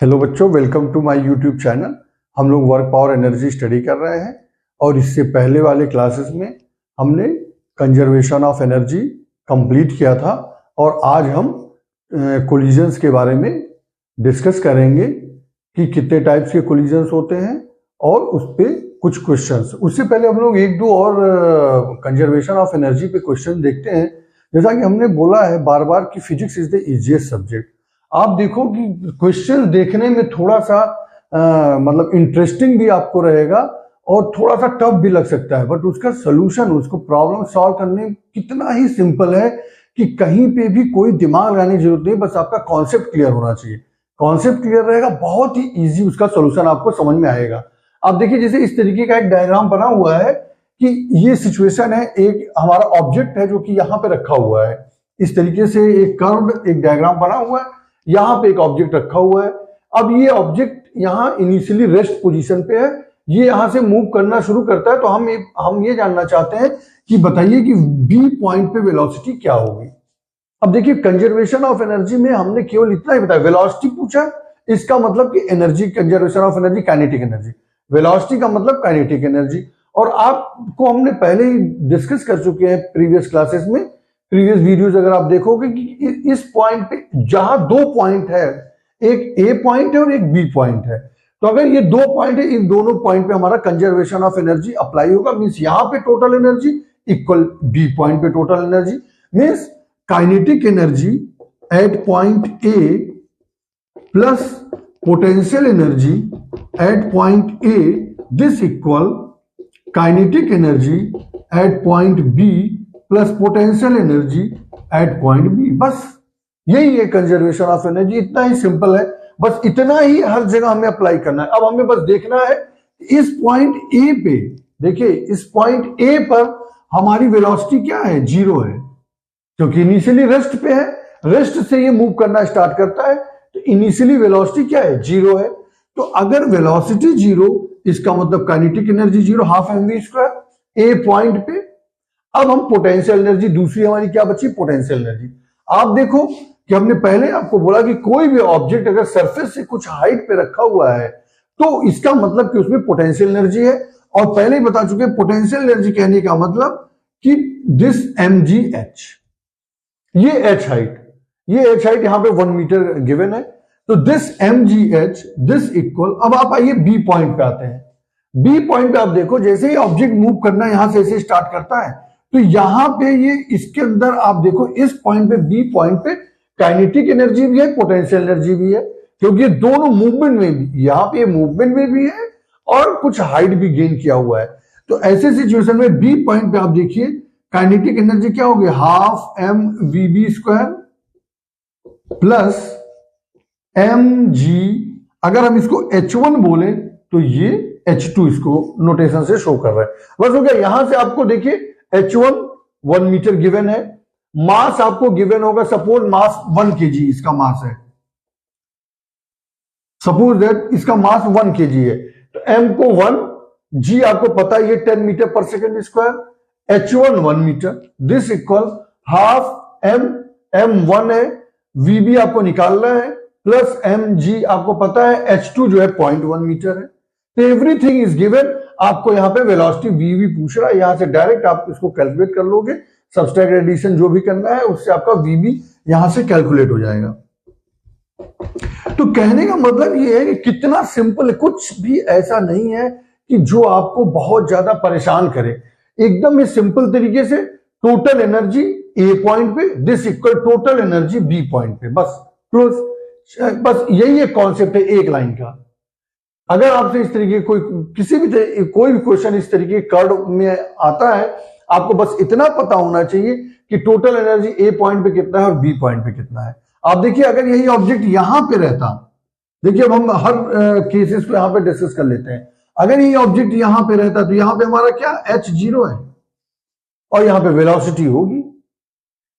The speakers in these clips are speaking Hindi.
हेलो बच्चों, welcome to my YouTube channel. हम लोग वर्क पावर एनर्जी स्टडी कर रहे हैं और इससे पहले वाले क्लासेस में हमने कंजर्वेशन ऑफ एनर्जी कंप्लीट किया था और आज हम कोलिजन्स के बारे में डिस्कस करेंगे कि कितने टाइप्स के कोलिजन्स होते हैं और उस पर कुछ क्वेश्चंस। उससे पहले हम लोग एक दो और कंजर्वेशन ऑफ एनर्जी पे क्वेश्चन देखते हैं। जैसा कि हमने बोला है बार बार कि physics is the easiest subject. आप देखो कि क्वेश्चन देखने में थोड़ा सा मतलब इंटरेस्टिंग भी आपको रहेगा और थोड़ा सा टफ भी लग सकता है, बट उसका सोल्यूशन, उसको प्रॉब्लम सॉल्व करने कितना ही सिंपल है कि कहीं पे भी कोई दिमाग लगाने की जरूरत नहीं, बस आपका कॉन्सेप्ट क्लियर होना चाहिए। कॉन्सेप्ट क्लियर रहेगा, बहुत ही इजी उसका सोल्यूशन आपको समझ में आएगा। आप देखिए, जैसे इस तरीके का एक डायग्राम बना हुआ है कि ये सिचुएशन है, एक हमारा ऑब्जेक्ट है जो कि यहाँ पे रखा हुआ है। इस तरीके से एक कर्व्ड एक डायग्राम बना हुआ है, यहाँ पे एक ऑब्जेक्ट रखा हुआ है। अब ये ऑब्जेक्ट यहाँ इनिशियली रेस्ट पोजीशन पे है, ये यहाँ से मूव करना शुरू करता है। तो हम ये जानना चाहते हैं कि बताइए कि बी पॉइंट पे वेलोसिटी क्या होगी। अब देखिए, कंजर्वेशन ऑफ एनर्जी में हमने केवल इतना ही बताया, वेलोसिटी पूछा, इसका मतलब कि energy, conservation of energy kinetic energy, velocity का मतलब काइनेटिक एनर्जी। और आपको हमने पहले ही डिस्कस कर चुके हैं प्रीवियस क्लासेस में, प्रीवियस वीडियोस अगर आप देखोगे कि इस पॉइंट पे जहां दो पॉइंट है, एक ए पॉइंट है और एक बी पॉइंट है, तो अगर ये दो पॉइंट है, इन दोनों पॉइंट पे हमारा कंजर्वेशन ऑफ एनर्जी अप्लाई होगा। मींस यहां पे total energy equal B point पे total energy, means kinetic energy at point A plus potential energy at point A, this equal kinetic energy at point B plus potential energy at point B. बस यही है कंजर्वेशन ऑफ एनर्जी, इतना ही सिंपल है। बस इतना ही हर जगह हमें अप्लाई करना है। अब हमें बस देखना है इस पॉइंट ए पे, देखिए इस पॉइंट ए पर हमारी वेलोसिटी क्या है, जीरो है, क्योंकि इनिशियली रेस्ट पे है, रेस्ट से ये मूव करना स्टार्ट करता है, तो इनिशियली वेलोसिटी क्या है, जीरो है। तो अगर वेलोसिटी जीरो, इसका मतलब kinetic energy zero, half mv square A point पे। अब हम पोटेंशियल एनर्जी, दूसरी हमारी क्या बची, पोटेंशियल एनर्जी। आप देखो कि हमने पहले आपको बोला कि कोई भी ऑब्जेक्ट अगर सरफेस से कुछ हाइट पे रखा हुआ है तो इसका मतलब कि उसमें पोटेंशियल एनर्जी है। और पहले ही बता चुके, पोटेंशियल एनर्जी कहने का मतलब कि दिस mgh, ये h हाइट, ये h हाइट यहां पे 1 मीटर गिवन है, तो दिस mgh, दिस इक्वल। अब आप आइए बी पॉइंट पे आते हैं। बी पॉइंट पे आप देखो, जैसे ही ऑब्जेक्ट मूव करना यहां से ऐसे स्टार्ट करता है, तो यहां पे ये इसके अंदर आप देखो, इस पॉइंट पे, बी पॉइंट पे काइनेटिक एनर्जी भी है, पोटेंशियल एनर्जी भी है, क्योंकि ये दोनों मूवमेंट में भी, यहां पे मूवमेंट में भी है और कुछ हाइट भी गेन किया हुआ है। तो ऐसे सिचुएशन में बी पॉइंट पे आप देखिए काइनेटिक एनर्जी क्या होगी, half M V B square plus M G, अगर हम इसको H1 बोले तो ये H2 इसको नोटेशन से शो कर रहा है। बस हो गया। यहां से आपको देखिए H1 1 मीटर गिवन है, मास आपको गिवन होगा, सपोज मास 1 kg इसका मास है, सपोज दैट इसका मास 1 kg है, तो m को 1, g आपको पता है ये 10 मीटर पर second square, H1 1 metre, this equal half m, m1 है, vb आपको निकालना है, प्लस mg आपको पता है, H2 जो है 0.1 मीटर है। तो एवरीथिंग इज गिवन। आपको यहाँ पे वेलोसिटी vv पूछ रहा है, यहां से डायरेक्ट आप इसको कैलकुलेट कर लोगे, सबट्रैक्ट एडिशन जो भी करना है उससे आपका vb यहां से कैलकुलेट हो जाएगा। तो कहने का मतलब ये है कि कितना सिंपल है, कुछ भी ऐसा नहीं है कि जो आपको बहुत ज्यादा परेशान करे। एकदम ही सिंपल तरीके से टोटल एनर्जी ए पॉइंट पे, this equal total energy B point पे, बस क्लोज। बस यही एक कॉन्सेप्ट है एक लाइन का। अगर आपसे इस तरीके कोई भी क्वेश्चन इस तरीके कर्व में आता है, आपको बस इतना पता होना चाहिए कि टोटल एनर्जी ए पॉइंट पे कितना है और बी पॉइंट पे कितना है। आप देखिए, अगर यही ऑब्जेक्ट यहां पे रहता, देखिए अब हम हर केसेस को यहां पे डिस्कस कर लेते हैं। अगर यही ऑब्जेक्ट यहां पे रहता तो यहां पे हमारा क्या, h0 है और यहां पे वेलोसिटी होगी।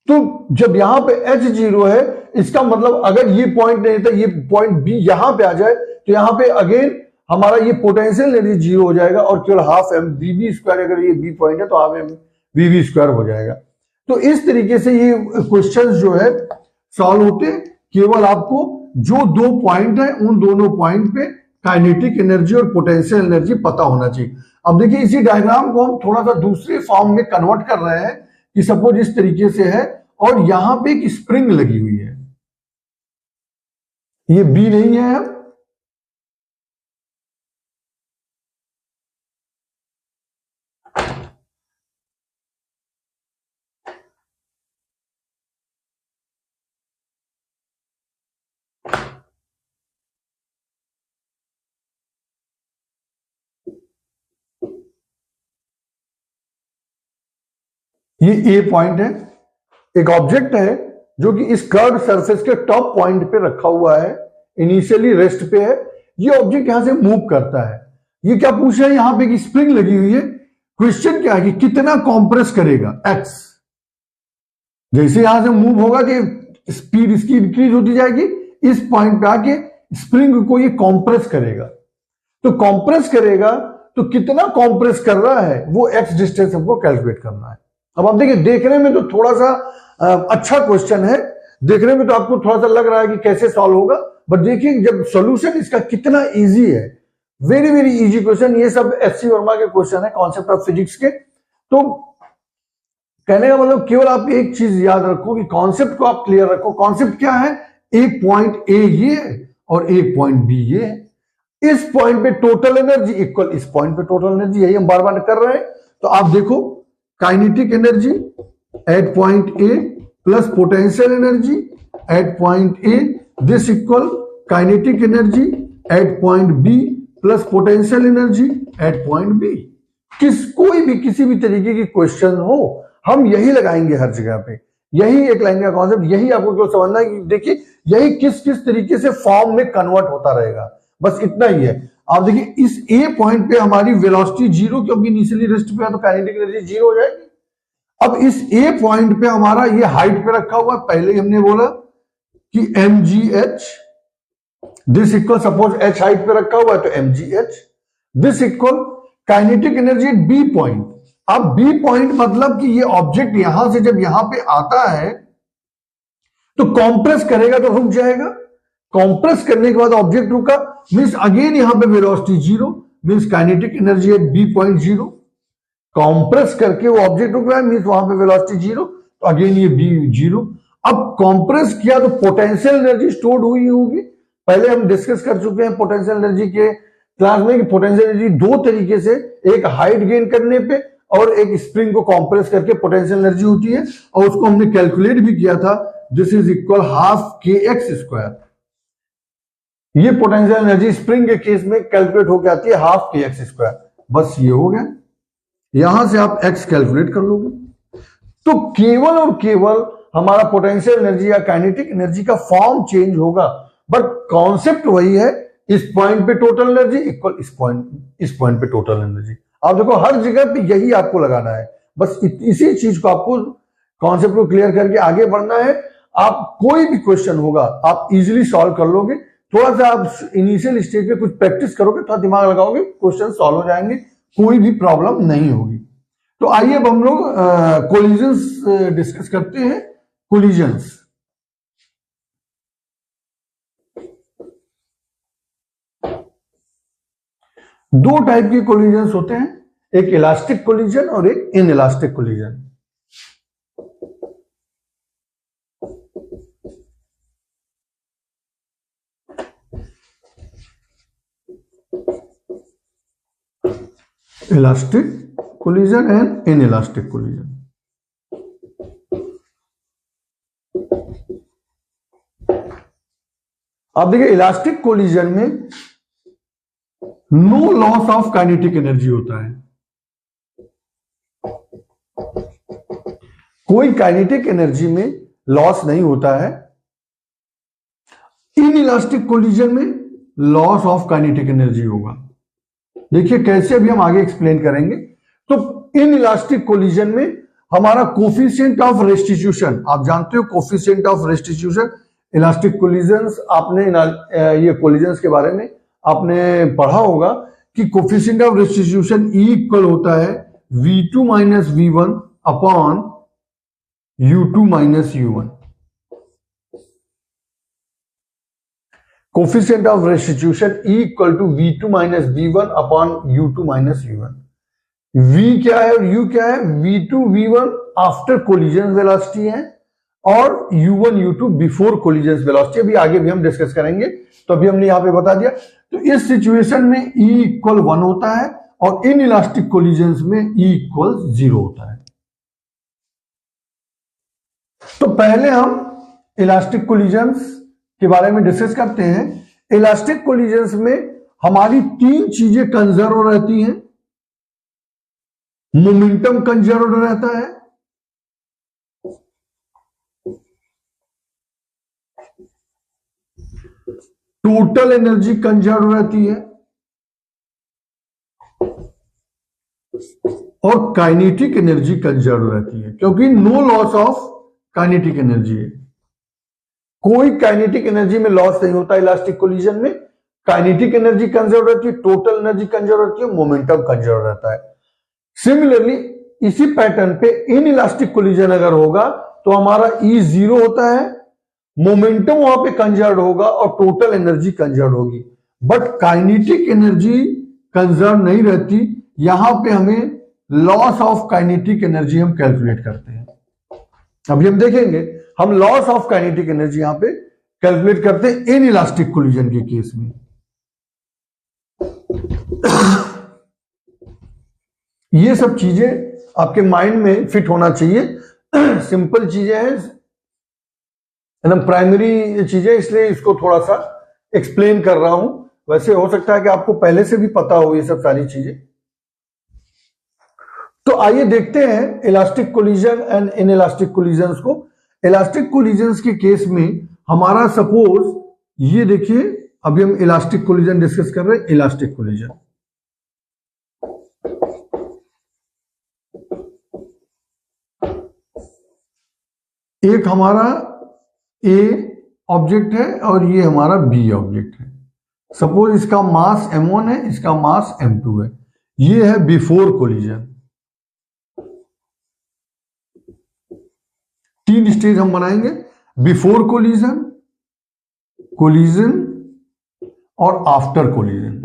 तो जब यहां पे h0 है, इसका मतलब अगर ये पॉइंट नहीं था, ये पॉइंट बी यहां पे आ जाए, तो यहां पे अगेन हमारा ये पोटेंशियल एनर्जी जीरो हो जाएगा और केवल half M V B square, अगर ये बी पॉइंट है तो half M V B square हो जाएगा। तो इस तरीके से ये क्वेश्चंस जो है सॉल्व होते, केवल आपको जो दो पॉइंट है उन दोनों पॉइंट पे काइनेटिक एनर्जी और पोटेंशियल एनर्जी पता होना चाहिए। अब देखिए इसी डायग्राम को हम थोड़ा सा दूसरे फॉर्म में कन्वर्ट कर रहे हैं कि सपोज इस तरीके से है और यहां पे एक स्प्रिंग लगी हुई है, ये बी नहीं है अब, ये ए पॉइंट है, एक ऑब्जेक्ट है जो कि इस कर्व सरफेस के टॉप पॉइंट पे रखा हुआ है, इनिशियली रेस्ट पे है। ये ऑब्जेक्ट यहां से मूव करता है। ये क्या पूछ रहा है, यहां पे एक स्प्रिंग लगी हुई है, क्वेश्चन क्या है कि कितना कॉम्प्रेस करेगा एक्स। जैसे यहां से मूव होगा कि स्पीड इसकी इंक्रीज होती जाएगी, इस पॉइंट पे आके स्प्रिंग को ये कॉम्प्रेस करेगा। तो कॉम्प्रेस करेगा तो कितना कॉम्प्रेस कर रहा है वो एक्स डिस्टेंस हमको कैलकुलेट करना है। अब आप देखिए देखने में तो थोड़ा सा अच्छा क्वेश्चन है, देखने में तो आपको थोड़ा सा लग रहा है कि कैसे सॉल्व होगा, बट देखिए जब सॉल्यूशन इसका कितना इजी है, वेरी वेरी इजी क्वेश्चन। ये सब एससी वर्मा के क्वेश्चन है कॉन्सेप्ट ऑफ फिजिक्स के। तो कहने का मतलब केवल आप एक चीज याद रखो कि कॉन्सेप्ट को आप क्लियर रखो। कॉन्सेप्ट क्या है, एक पॉइंट ए ये और एक पॉइंट बी ये है। इस पॉइंट पे टोटल एनर्जी इक्वल इस पॉइंट पे टोटल एनर्जी, यही हम बार बार कर रहे हैं। तो आप देखो kinetic energy at point A plus potential energy at point A, this equal kinetic energy at point B plus potential energy at point B. कोई भी किसी भी तरीके की क्वेश्चन हो हम यही लगाएंगे हर जगह पे, यही एक लाइन का कॉन्सेप्ट, यही आपको क्यों समझना है कि देखिए यही किस किस तरीके से फॉर्म में कन्वर्ट होता रहेगा, बस इतना ही है। आप देखिए इस ए पॉइंट पे हमारी वेलोसिटी जीरो, क्योंकि इनिशियली रेस्ट पे है तो काइनेटिक एनर्जी जीरो हो जाएगी। अब इस ए पॉइंट पे हमारा ये हाइट पे रखा हुआ है, पहले ही हमने बोला कि mgh, this equal suppose h height पे रखा हुआ है तो mgh, this equal kinetic energy B point. अब बी पॉइंट मतलब कि ये ऑब्जेक्ट यहां से जब यहां पे आता है तो कॉम्प्रेस करेगा तो रुक जाएगा, कॉम्प्रेस करने के बाद ऑब्जेक्ट रुका मींस अगेन यहां पे velocity zero, means kinetic energy at B point zero. Compress करके वो ऑब्जेक्ट रुक रहा है मींस वहां पे वेलोसिटी जीरो, तो अगेन ये बी जीरो। अब कॉम्प्रेस किया तो पोटेंशियल एनर्जी स्टोर्ड हुई होगी। पहले हम डिस्कस कर चुके हैं पोटेंशियल एनर्जी के क्लास में कि पोटेंशियल एनर्जी दो तरीके से, एक हाइट गेन करने पे और एक स्प्रिंग को कॉम्प्रेस करके पोटेंशियल एनर्जी होती है, और उसको हमने कैलकुलेट भी किया था, दिस इज इक्वल हाफ के एक्स स्क्वायर। ये पोटेंशियल एनर्जी स्प्रिंग के केस में कैलकुलेट होकर आती है हाफ के एक्स स्क्वायर। बस ये हो गया, यहां से आप एक्स कैलकुलेट कर लोगे तो केवल और केवल हमारा पोटेंशियल एनर्जी या काइनेटिक एनर्जी का फॉर्म चेंज होगा, बट कॉन्सेप्ट वही है। इस पॉइंट पे टोटल एनर्जी इक्वल इस पॉइंट पे टोटल एनर्जी। आप देखो हर जगह पे यही आपको लगाना है, बस इसी चीज को आपको कॉन्सेप्ट को क्लियर करके आगे बढ़ना है। आप कोई भी क्वेश्चन होगा आप इजीली सॉल्व कर लोगे। थोड़ा सा आप इनिशियल स्टेज पे कुछ प्रैक्टिस करोगे, थोड़ा दिमाग लगाओगे, क्वेश्चन सॉल्व हो जाएंगे, कोई भी प्रॉब्लम नहीं होगी। तो आइए अब हम लोग कोलिजन्स डिस्कस करते हैं। कोलिजन्स दो टाइप के कोलिजन्स होते हैं, एक इलास्टिक कोलिजन और एक inelastic collision. Elastic collision and inelastic collision. अब देखिए इलास्टिक कोलिजन में no loss of kinetic energy होता है, कोई काइनेटिक एनर्जी में लॉस नहीं होता है। इनइलास्टिक कोलिजन में लॉस ऑफ काइनेटिक एनर्जी होगा। देखिए कैसे, अभी हम आगे एक्सप्लेन करेंगे। तो इनइलास्टिक कोलिजन में हमारा कोफिशिएंट ऑफ रेस्टिट्यूशन, आप जानते हो coefficient of restitution. Elastic collisions आपने ये कोलिजन्स के बारे में आपने पढ़ा होगा कि coefficient of restitution E equal होता है v2 minus v1 upon u2 minus u1। Coefficient of restitution E equal to V2 minus V1 upon U2 minus V1। V क्या है और U क्या है? V2 V1 after collision velocity है और U1 U2 before collision velocity. अभी आगे भी हम डिस्कस करेंगे, तो अभी हमने यहां पे बता दिया। तो इस सिचुएशन में E इक्वल 1 होता है और इन इलास्टिक कोलिजन्स में E इक्वल 0 होता है। तो पहले हम इलास्टिक कोलिजन्स के बारे में डिस्कस करते हैं। इलास्टिक कोलिजन्स में हमारी तीन चीजें कंजर्व रहती हैं। मोमेंटम कंजर्व रहता है, टोटल एनर्जी कंजर्व रहती है और काइनेटिक एनर्जी कंजर्व रहती है, क्योंकि no loss of kinetic energy है। कोई काइनेटिक एनर्जी में लॉस नहीं होता इलास्टिक कोलिजन में। काइनेटिक एनर्जी कंजर्व रहती है, टोटल एनर्जी कंजर्व रहती है, मोमेंटम कंजर्व रहता है। सिमिलरली इसी पैटर्न पे इन इलास्टिक कोलिजन अगर होगा तो हमारा E 0 होता है, मोमेंटम वहां पे कंजर्व होगा और टोटल एनर्जी कंजर्व होगी। बट काइनेटिक एनर्जी कंजर्व नहीं रहती। यहां पे हमें लॉस ऑफ काइनेटिक एनर्जी हम कैलकुलेट करते हैं। अभी हम देखेंगे हम लॉस ऑफ काइनेटिक एनर्जी यहां पे कैलकुलेट करते हैं इन इलास्टिक कोलिजन के केस में। ये सब चीजें आपके माइंड में फिट होना चाहिए। सिंपल चीजें हैं, एकदम प्राइमरी चीजें, इसलिए इसको थोड़ा सा एक्सप्लेन कर रहा हूं। वैसे हो सकता है कि आपको पहले से भी पता हो ये सब सारी चीजें। तो आइए देखते हैं elastic collision and in elastic collisions को। इलास्टिक कोलिजन्स के केस में हमारा सपोज ये देखिए, अभी हम इलास्टिक कोलिजन डिस्कस कर रहे हैं। इलास्टिक कोलिजन एक हमारा A ऑब्जेक्ट है और ये हमारा B ऑब्जेक्ट है। सपोज इसका मास m1 है, इसका मास m2 है। ये है बिफोर कोलिजन। तीन स्टेज हम बनाएंगे, बिफोर कोलिजन, कोलिजन और आफ्टर कोलिजन।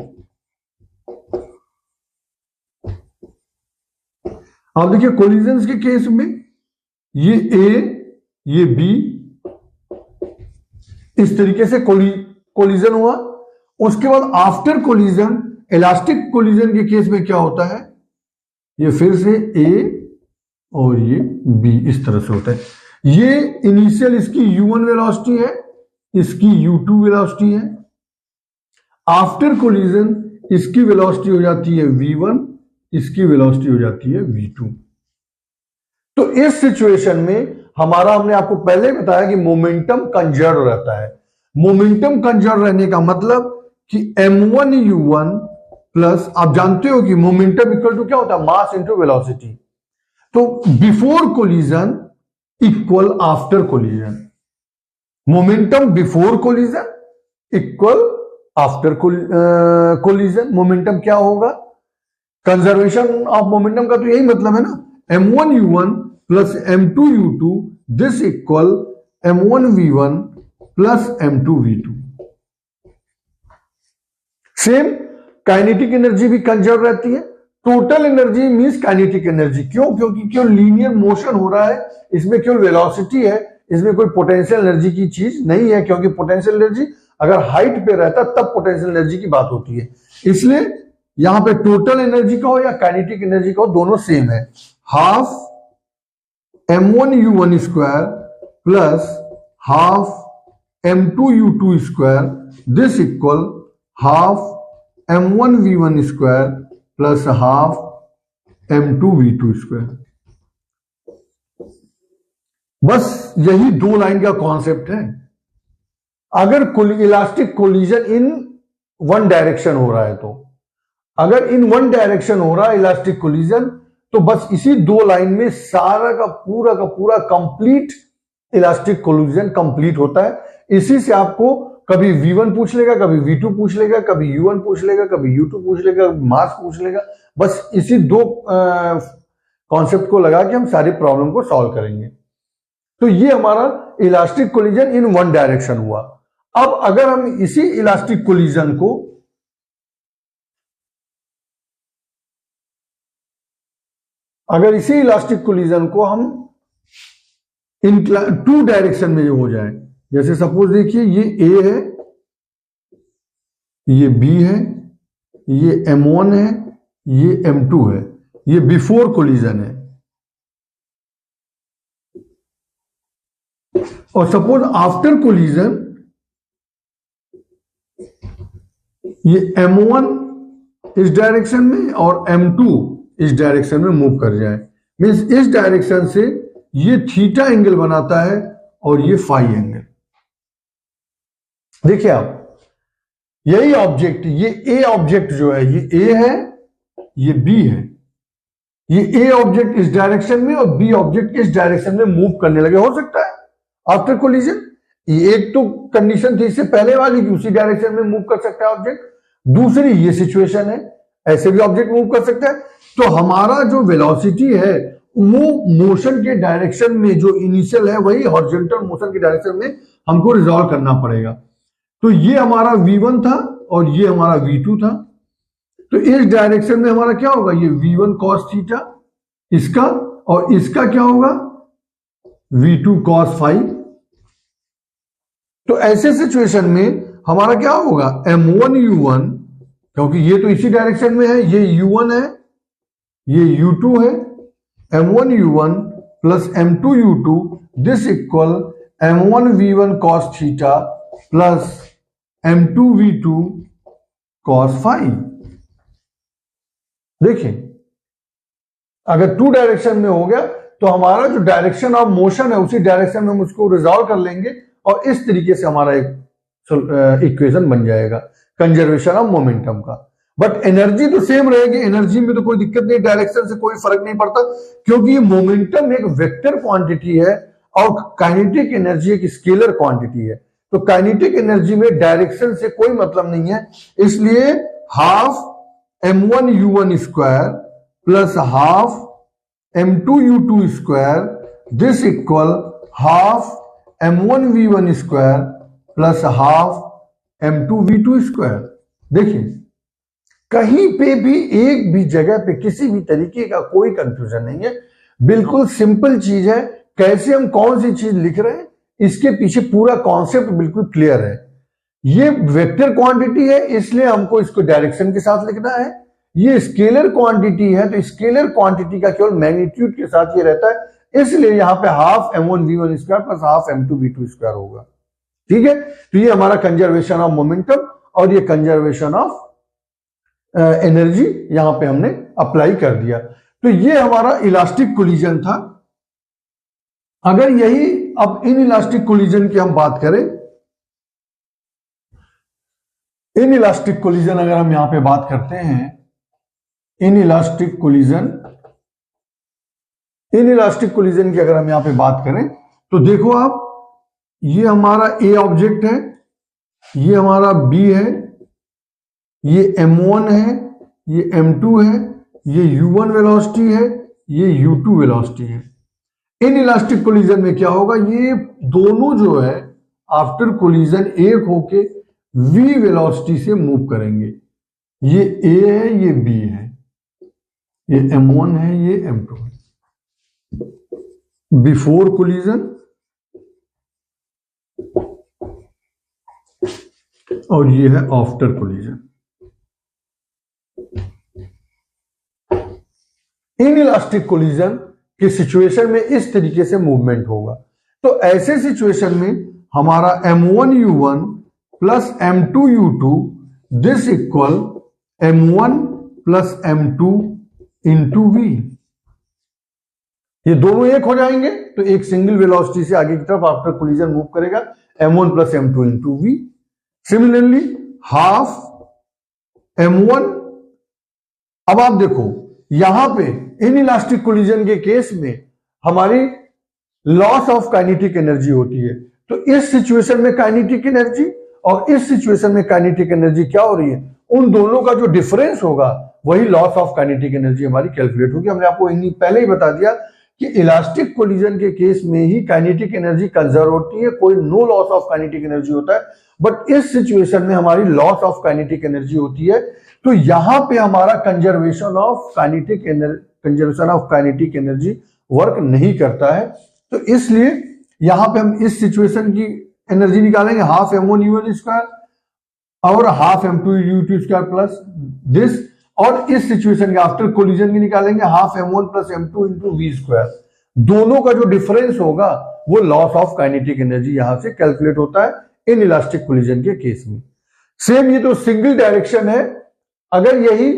अब देखिए कोलिजन के केस में ये A, ये B, इस तरीके से कोलिजन हुआ। उसके बाद आफ्टर कोलिजन, इलास्टिक कोलिजन के केस में क्या होता है, ये फिर से A और ये B इस तरह से होता है। ये इनिशियल इसकी U1 वेलोसिटी है, इसकी U2 वेलोसिटी है। आफ्टर कोलिजन इसकी वेलोसिटी हो जाती है V1, इसकी वेलोसिटी हो जाती है V2। तो इस सिचुएशन में हमारा, हमने आपको पहले बताया कि मोमेंटम कंजर्व रहता है। मोमेंटम कंजर्व रहने का मतलब कि m1 u1 प्लस, आप जानते हो कि मोमेंटम इक्वल टू क्या होता है, मास इंटू वेलोसिटी। तो before collision equal after collision, momentum before collision equal after collision. Momentum क्या होगा, कंजर्वेशन ऑफ मोमेंटम का तो यही मतलब है ना, m1 u1 plus m2 u2 this equal m1 v1 plus m2 v2। Same kinetic energy भी कंजर्व रहती है। Total energy means kinetic energy. क्यों? क्योंकि केवल लीनियर मोशन हो रहा है, इसमें केवल वेलोसिटी है, इसमें कोई पोटेंशियल एनर्जी की चीज नहीं है। क्योंकि पोटेंशियल एनर्जी अगर हाइट पे रहता तब पोटेंशियल एनर्जी की बात होती है। इसलिए यहां पे टोटल एनर्जी का हो या काइनेटिक एनर्जी का हो, दोनों सेम है। Half m1 u1 square plus half m2 u2 square this equal half m1 v1 square plus half m2 v2 square. बस यही दो लाइन का कॉन्सेप्ट है। अगर elastic collision in one direction हो रहा है, तो अगर इन वन डायरेक्शन हो रहा है इलास्टिक कोलिजन, तो बस इसी दो लाइन में सारा का पूरा कंप्लीट इलास्टिक कोलिजन कंप्लीट होता है। इसी से आपको कभी V1 पूछ लेगा, कभी V2 पूछ लेगा, कभी U1 पूछ लेगा, कभी U2 पूछ लेगा, मास पूछ लेगा। बस इसी दो कॉन्सेप्ट को लगा के हम सारी प्रॉब्लम को सॉल्व करेंगे। तो ये हमारा elastic collision in one direction हुआ। अब अगर हम इसी इलास्टिक कोलिजन को हम इन टू डायरेक्शन में हो जाए, जैसे सपोज देखिए ये ए है, ये बी है, ये M1 है, ये M2 है, ये बिफोर कोलिजन है। और सपोज आफ्टर कोलिजन ये M1 इस डायरेक्शन में और M2 इस डायरेक्शन में मूव कर जाए, मीन्स इस डायरेक्शन से ये थीटा एंगल बनाता है और ये फाई एंगल। देखिए आप, यही ऑब्जेक्ट, ये ए ऑब्जेक्ट जो है, ये ए है, ये बी है, ये ए ऑब्जेक्ट इस डायरेक्शन में और बी ऑब्जेक्ट इस डायरेक्शन में मूव करने लगे, हो सकता है आफ्टर कोलिजन। ये एक तो कंडीशन थी इससे पहले वाली कि उसी डायरेक्शन में मूव कर सकता है ऑब्जेक्ट, दूसरी ये सिचुएशन है, ऐसे भी ऑब्जेक्ट मूव कर सकता है। तो हमारा जो वेलोसिटी है वो मोशन के डायरेक्शन में जो इनिशियल है वही हॉरिजॉन्टल मोशन के डायरेक्शन में हमको रिजॉल्व करना पड़ेगा। तो ये हमारा V1 था और ये हमारा V2 था। तो इस डायरेक्शन में हमारा क्या होगा, ये V1 cos थीटा इसका, और इसका क्या होगा V2 cos फाई। तो ऐसे सिचुएशन में हमारा क्या होगा M1 U1, क्योंकि ये तो इसी डायरेक्शन में है, ये U1 है, ये U2 है, M1 U1 plus M2 U2 this equal M1 V1 cos theta plus M2 V2 cos phi. देखिए अगर टू डायरेक्शन में हो गया तो हमारा जो डायरेक्शन ऑफ मोशन है उसी डायरेक्शन में हम उसको रिजॉल्व कर लेंगे और इस तरीके से हमारा एक इक्वेशन बन जाएगा कंजर्वेशन ऑफ मोमेंटम का। बट एनर्जी तो सेम रहेगी, एनर्जी में तो कोई दिक्कत नहीं, डायरेक्शन से कोई फर्क नहीं पड़ता, क्योंकि ये मोमेंटम एक वेक्टर क्वांटिटी है और काइनेटिक एनर्जी एक स्केलर क्वांटिटी है। तो काइनेटिक एनर्जी में डायरेक्शन से कोई मतलब नहीं है, इसलिए half M1 U1 square plus half M2 U2 square this equal half M1 V1 square plus half M2 V2 square. देखिए कहीं पे भी एक भी जगह पे किसी भी तरीके का कोई कंफ्यूजन नहीं है, बिल्कुल सिंपल चीज है। कैसे हम कौन सी चीज लिख रहे हैं इसके पीछे पूरा कॉन्सेप्ट बिल्कुल क्लियर है। ये वेक्टर क्वांटिटी है इसलिए हमको इसको डायरेक्शन के साथ लिखना है, ये स्केलर क्वांटिटी है तो स्केलर क्वांटिटी का केवल मैग्नीट्यूड के साथ ये रहता है, इसलिए यहां पे half M1 V1 square plus half M2 V2 square होगा। ठीक है, तो ये हमारा कंजर्वेशन ऑफ मोमेंटम और ये कंजर्वेशन ऑफ एनर्जी यहां पे हमने अप्लाई कर दिया। तो ये हमारा इलास्टिक कोलिजन था। अगर यही अब इन इलास्टिक कोलिजन की हम बात करें, इन इलास्टिक कोलिजन अगर हम यहां पे बात करते हैं, इन इलास्टिक कोलिजन की अगर हम यहां पे बात करें तो देखो आप, ये हमारा ए ऑब्जेक्ट है, ये हमारा बी है, ये M1 है, ये M2 है, ये U1 वेलोसिटी है, ये U2 वेलोसिटी है। इन इलास्टिक कोलिजन में क्या होगा, ये दोनों जो है आफ्टर कोलिजन एक होके V वेलोसिटी से मूव करेंगे। ये A है, ये B है, ये M1 है, ये M2 है। बिफोर कोलिजन और ये है after collision. In elastic collision की सिचुएशन में इस तरीके से मूवमेंट होगा। तो ऐसे सिचुएशन में हमारा M1 U1 plus M2 U2 this equal M1 plus M2 into V। ये दोनों एक हो जाएंगे तो एक सिंगल वेलोसिटी से आगे की तरफ आफ्टर कोलिजन मूव करेगा, M1 plus M2 into V। Similarly half M1, अब आप देखो यहां पे इन इलास्टिक कोलिजन के केस में हमारी लॉस ऑफ काइनेटिक एनर्जी होती है। तो इस सिचुएशन में काइनेटिक एनर्जी और इस सिचुएशन में काइनेटिक एनर्जी क्या हो रही है, उन दोनों का जो डिफरेंस होगा वही लॉस ऑफ काइनेटिक एनर्जी हमारी कैलकुलेट होगी। हमने आपको पहले ही बता दिया कि इलास्टिक कोलिजन के केस में ही काइनेटिक एनर्जी कंजर्व होती है, कोई no loss of kinetic energy होता है। बट इस सिचुएशन में हमारी लॉस ऑफ काइनेटिक एनर्जी होती है, तो यहां पे हमारा conservation of kinetic energy work नहीं करता है। तो इसलिए यहां पे हम इस सिचुएशन की एनर्जी निकालेंगे, हाफ m1 u1 स्क्वायर और half m2 u2 square plus this, और इस सिचुएशन के आफ्टर कोलिजन की निकालेंगे half m1 plus m2 into v square. दोनों का जो डिफरेंस होगा वो लॉस ऑफ काइनेटिक एनर्जी यहां से कैलकुलेट होता है इन इलास्टिक कोलिजन के केस में। सेम ये तो सिंगल डायरेक्शन है, अगर यही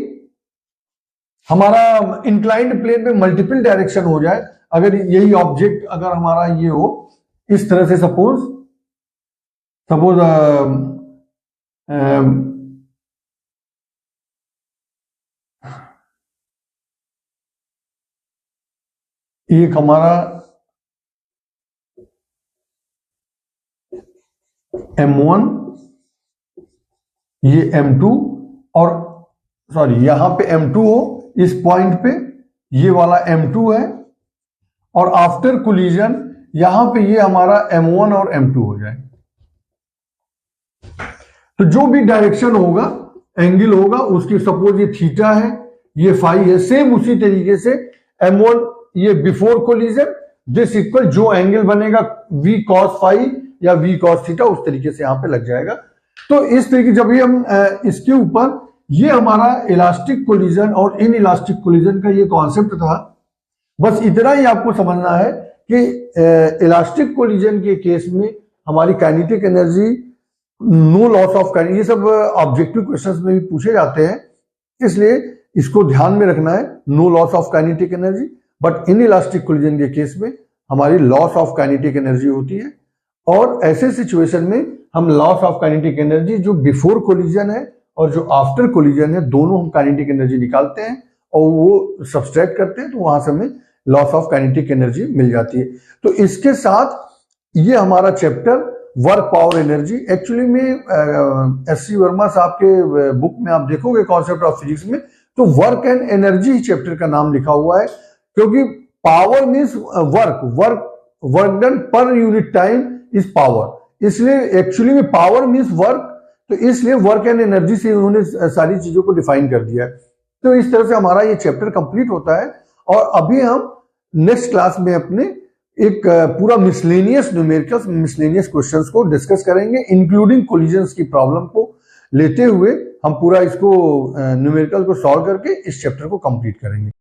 हमारा इंक्लाइंड प्लेन में मल्टीपल डायरेक्शन हो जाए, अगर यही ऑब्जेक्ट अगर हमारा ये हो इस तरह से, सपोज एक हमारा m1, ये m2 और सॉरी यहां पे m2 हो इस पॉइंट पे, ये वाला m2 है, और आफ्टर कोलिजन यहां पे ये हमारा m1 और m2 हो जाए। तो जो भी डायरेक्शन होगा, एंगल होगा उसकी, सपोज ये थीटा है, ये फाई है, सेम उसी तरीके से m1 ये बिफोर कोलिजन, दिस इक्वल जो एंगल बनेगा v cos फाई या v cos थीटा, उस तरीके से यहां पे लग जाएगा। तो इस तरीके जब ये हम इसके ऊपर, ये हमारा इलास्टिक कोलिजन और इन इलास्टिक कोलिजन का ये कॉन्सेप्ट था। बस इतना ही आपको समझना है कि इलास्टिक कोलिजन के केस में हमारी kinetic energy, no loss of kinetic, ये सब ऑब्जेक्टिव क्वेश्चंस में भी पूछे जाते हैं, इसलिए इसको ध्यान में रखना है, no loss of kinetic energy. But inelastic collision के केस में हमारी लॉस ऑफ काइनेटिक एनर्जी होती है, और ऐसे सिचुएशन में हम लॉस ऑफ काइनेटिक एनर्जी जो बिफोर कोलिजन है और जो आफ्टर कोलिजन है, दोनों हम काइनेटिक एनर्जी निकालते हैं और वो सब्सट्रैक्ट करते हैं, तो वहां से हमें लॉस ऑफ काइनेटिक एनर्जी मिल जाती है। तो इसके साथ ये हमारा chapter work power energy, actually में एस.सी. वर्मा साहब के बुक में आप देखोगे कॉन्सेप्ट ऑफ फिजिक्स में, तो वर्क एंड एनर्जी चैप्टर का नाम लिखा हुआ है, क्योंकि power means work done per unit time is power, इसलिए एक्चुअली में पावर मीन्स वर्क, तो इसलिए वर्क एंड एनर्जी से उन्होंने सारी चीजों को डिफाइन कर दिया है। तो इस तरह से हमारा ये चैप्टर कंप्लीट होता है, और अभी हम नेक्स्ट क्लास में अपने एक पूरा मिसलेनियस न्यूमेरिकल्स, मिसलेनियस क्वेश्चंस को डिस्कस करेंगे, इंक्लूडिंग कोलिजन्स की प्रॉब्लम को लेते हुए हम पूरा इसको न्यूमेरिकल को सॉल्व करके इस चैप्टर को कंप्लीट करेंगे।